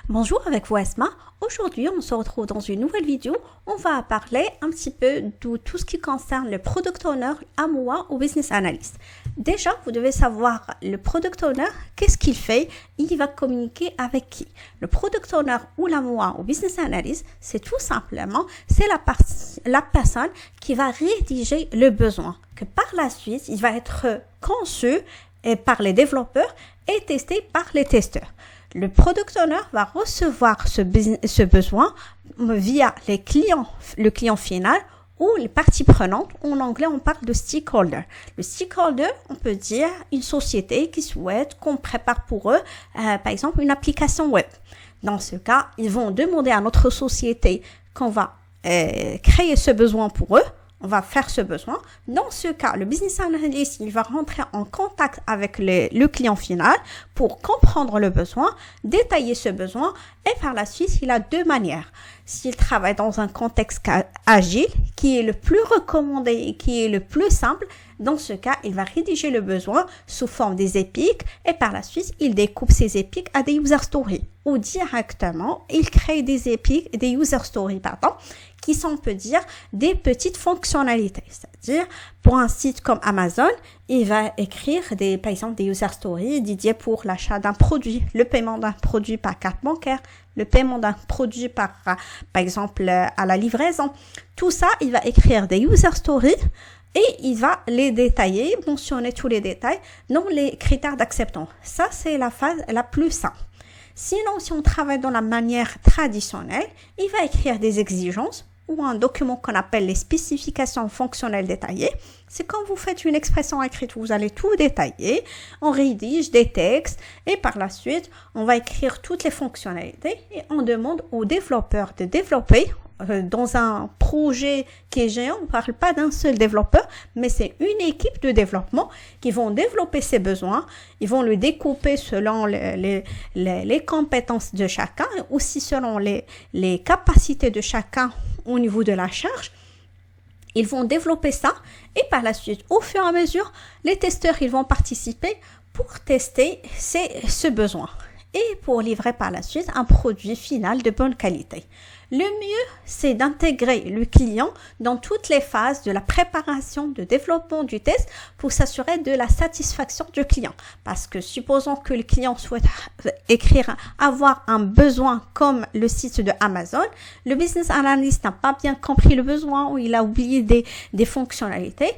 Bonjour, avec vous Asma. Aujourd'hui, on se retrouve dans une nouvelle vidéo. On va parler un petit peu de tout ce qui concerne le Product Owner, AMOA ou Business Analyst. Déjà, vous devez savoir le Product Owner, qu'est-ce qu'il fait, il va communiquer avec qui. Le Product Owner ou l'AMOA ou Business Analyst, c'est tout simplement, c'est la personne qui va rédiger le besoin, que par la suite, il va être conçu par les développeurs et testé par les testeurs. Le Product Owner va recevoir ce besoin via le client final ou les parties prenantes. En anglais, on parle de stakeholder. Le stakeholder, on peut dire une société qui souhaite qu'on prépare pour eux, par exemple, une application web. Dans ce cas, ils vont demander à notre société qu'on va créer ce besoin pour eux. On va faire ce besoin. Dans ce cas, le business analyst, il va rentrer en contact avec le client final pour comprendre le besoin, détailler ce besoin et par la suite, il a deux manières. S'il travaille dans un contexte agile, qui est le plus recommandé et qui est le plus simple, dans ce cas, il va rédiger le besoin sous forme des épiques et par la suite, il découpe ces épiques à des user stories ou directement, il crée des épiques, des user stories, qui sont, on peut dire, des petites fonctionnalités. C'est-à-dire, pour un site comme Amazon, il va écrire par exemple, des user stories dédiées pour l'achat d'un produit, le paiement d'un produit par carte bancaire, le paiement d'un produit par exemple, à la livraison. Tout ça, il va écrire des user stories et il va les détailler, mentionner tous les détails dans les critères d'acceptance. Ça, c'est la phase la plus simple. Sinon, si on travaille dans la manière traditionnelle, il va écrire des exigences ou un document qu'on appelle les spécifications fonctionnelles détaillées. C'est quand vous faites une expression écrite, vous allez tout détailler, on rédige des textes et par la suite, on va écrire toutes les fonctionnalités et on demande aux développeurs de développer. Dans un projet qui est géant, on ne parle pas d'un seul développeur, mais c'est une équipe de développement qui vont développer ses besoins. Ils vont le découper selon les compétences de chacun, aussi selon les capacités de chacun au niveau de la charge. Ils vont développer ça et par la suite, au fur et à mesure, les testeurs ils vont participer pour tester ce besoin et pour livrer par la suite un produit final de bonne qualité. Le mieux, c'est d'intégrer le client dans toutes les phases de la préparation, de développement du test pour s'assurer de la satisfaction du client. Parce que supposons que le client souhaite avoir un besoin comme le site de Amazon, le business analyst n'a pas bien compris le besoin ou il a oublié des fonctionnalités.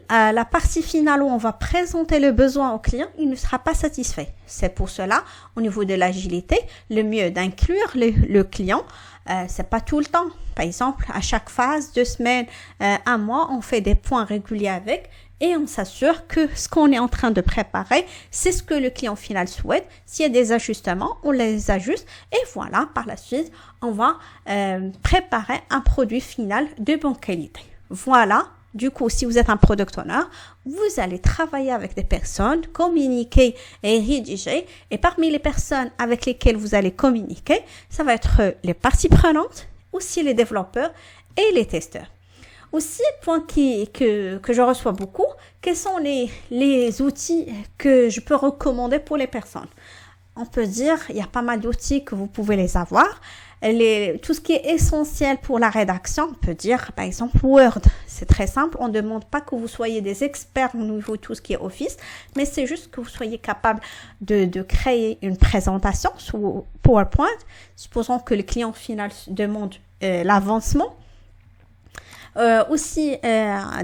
La partie finale où on va présenter le besoin au client, il ne sera pas satisfait. C'est pour cela, au niveau de l'agilité, le mieux d'inclure le client. C'est pas tout le temps. Par exemple, à chaque phase, 2 semaines, un mois, on fait des points réguliers avec et on s'assure que ce qu'on est en train de préparer, c'est ce que le client final souhaite. S'il y a des ajustements, on les ajuste et voilà, par la suite, on va préparer un produit final de bonne qualité. Voilà. Du coup, si vous êtes un product owner, vous allez travailler avec des personnes, communiquer et rédiger. Et parmi les personnes avec lesquelles vous allez communiquer, ça va être les parties prenantes, aussi les développeurs et les testeurs. Aussi, point que je reçois beaucoup, quels sont les outils que je peux recommander pour les personnes? On peut dire, il y a pas mal d'outils que vous pouvez les avoir. Tout ce qui est essentiel pour la rédaction, on peut dire par exemple Word. C'est très simple, on ne demande pas que vous soyez des experts au niveau de tout ce qui est Office, mais c'est juste que vous soyez capable de créer une présentation sous PowerPoint. Supposons que le client final demande l'avancement. Aussi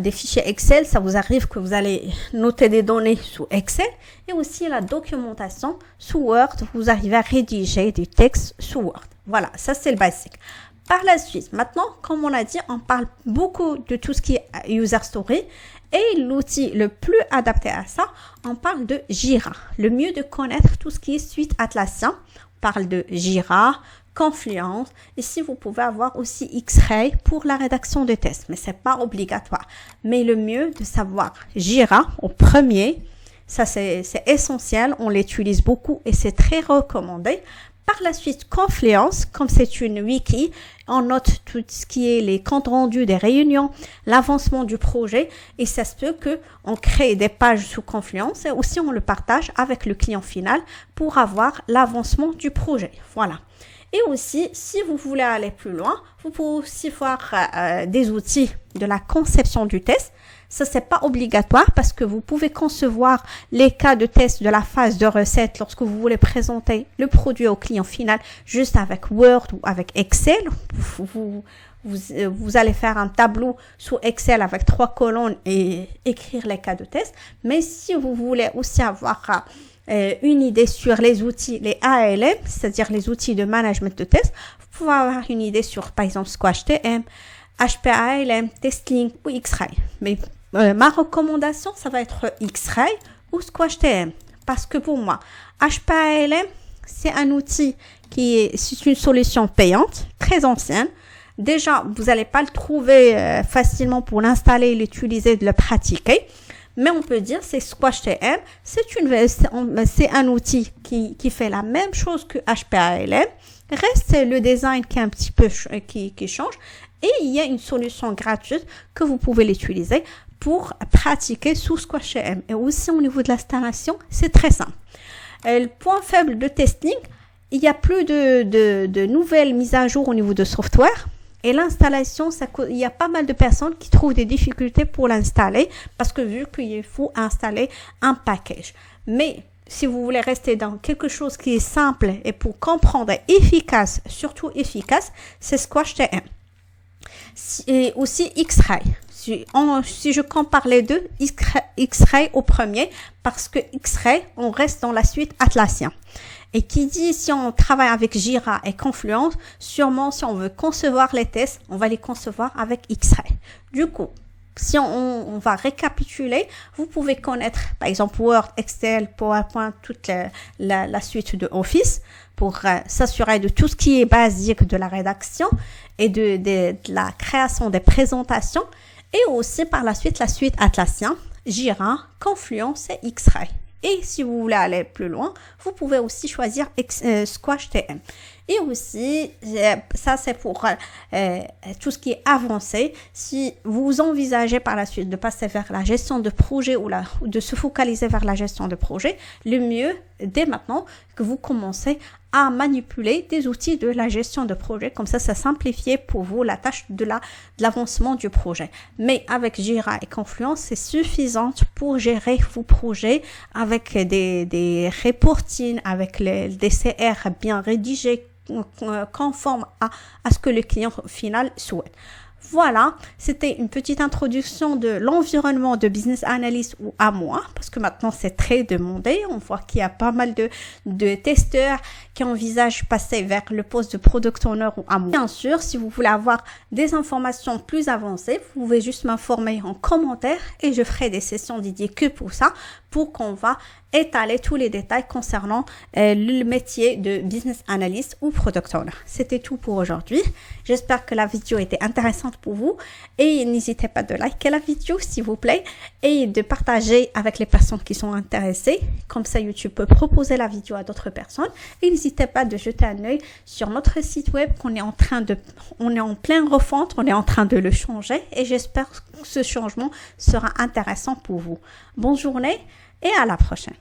des fichiers Excel, ça vous arrive que vous allez noter des données sous Excel et aussi la documentation sous Word, vous arrivez à rédiger des textes sous Word. Voilà, ça c'est le basique. Par la suite, maintenant, comme on a dit, on parle beaucoup de tout ce qui est user story et l'outil le plus adapté à ça, on parle de Jira. Le mieux de connaître tout ce qui est suite Atlassian, on parle de Jira, Confluence, ici vous pouvez avoir aussi X-Ray pour la rédaction de tests, mais c'est pas obligatoire. Mais le mieux de savoir Jira au premier, ça c'est essentiel, on l'utilise beaucoup et c'est très recommandé Par la suite, Confluence, comme c'est une wiki, on note tout ce qui est les comptes rendus des réunions, l'avancement du projet et ça se peut que on crée des pages sous Confluence et aussi on le partage avec le client final pour avoir l'avancement du projet. Voilà. Et aussi, si vous voulez aller plus loin, vous pouvez aussi voir des outils de la conception du test. Ça, c'est pas obligatoire parce que vous pouvez concevoir les cas de test de la phase de recette lorsque vous voulez présenter le produit au client final juste avec Word ou avec Excel. Vous allez faire un tableau sous Excel avec 3 colonnes et écrire les cas de test. Mais si vous voulez aussi avoir une idée sur les outils, les ALM, c'est-à-dire les outils de management de test, vous pouvez avoir une idée sur, par exemple, Squash TM, HPALM, TestLink ou X-Ray. Mais ma recommandation, ça va être X-Ray ou Squash TM. Parce que pour moi, HPALM, c'est un outil c'est une solution payante, très ancienne. Déjà, vous n'allez pas le trouver facilement pour l'installer, l'utiliser, de le pratiquer. Mais on peut dire c'est Squash TM, c'est un outil qui fait la même chose que HPALM. Reste le design qui est un petit peu qui change et il y a une solution gratuite que vous pouvez l'utiliser pour pratiquer sous Squash TM. Et aussi au niveau de l'installation, c'est très simple. Le point faible de testing, il y a plus de nouvelles mises à jour au niveau de software. Et l'installation, il y a pas mal de personnes qui trouvent des difficultés pour l'installer parce que vu qu'il faut installer un package. Mais si vous voulez rester dans quelque chose qui est simple et pour comprendre efficace, surtout efficace, c'est Squash TM. Et aussi X-Ray. Si je compare les deux, X-Ray au premier parce que X-Ray, on reste dans la suite Atlassian. Et qui dit, si on travaille avec Jira et Confluence, sûrement, si on veut concevoir les tests, on va les concevoir avec X-Ray. Du coup, si on va récapituler, vous pouvez connaître, par exemple, Word, Excel, PowerPoint, toute la suite de Office pour s'assurer de tout ce qui est basique de la rédaction et de la création des présentations. Et aussi, par la suite Atlassian, Jira, Confluence et X-Ray. Et si vous voulez aller plus loin, vous pouvez aussi choisir Squash TM. Et aussi, ça c'est pour tout ce qui est avancé. Si vous envisagez par la suite de passer vers la gestion de projet ou de se focaliser vers la gestion de projet, le mieux, dès maintenant, que vous commencez à manipuler des outils de la gestion de projet. Comme ça simplifie pour vous la tâche de l'avancement du projet. Mais avec Jira et Confluence, c'est suffisant pour gérer vos projets avec des reportings, avec des CR bien rédigés, conformes à ce que le client final souhaite. Voilà, c'était une petite introduction de l'environnement de business analyst ou à moi, parce que maintenant c'est très demandé. On voit qu'il y a pas mal de testeurs qui envisagent passer vers le poste de product owner ou à moi. Bien sûr, si vous voulez avoir des informations plus avancées, vous pouvez juste m'informer en commentaire et je ferai des sessions dédiées que pour ça, pour qu'on va étaler tous les détails concernant le métier de business analyst ou product owner. C'était tout pour aujourd'hui. J'espère que la vidéo était intéressante pour vous et n'hésitez pas de liker la vidéo s'il vous plaît et de partager avec les personnes qui sont intéressées. Comme ça, YouTube peut proposer la vidéo à d'autres personnes. Et n'hésitez pas de jeter un œil sur notre site web on est en pleine refonte, on est en train de le changer et j'espère que ce changement sera intéressant pour vous. Bonne journée et à la prochaine.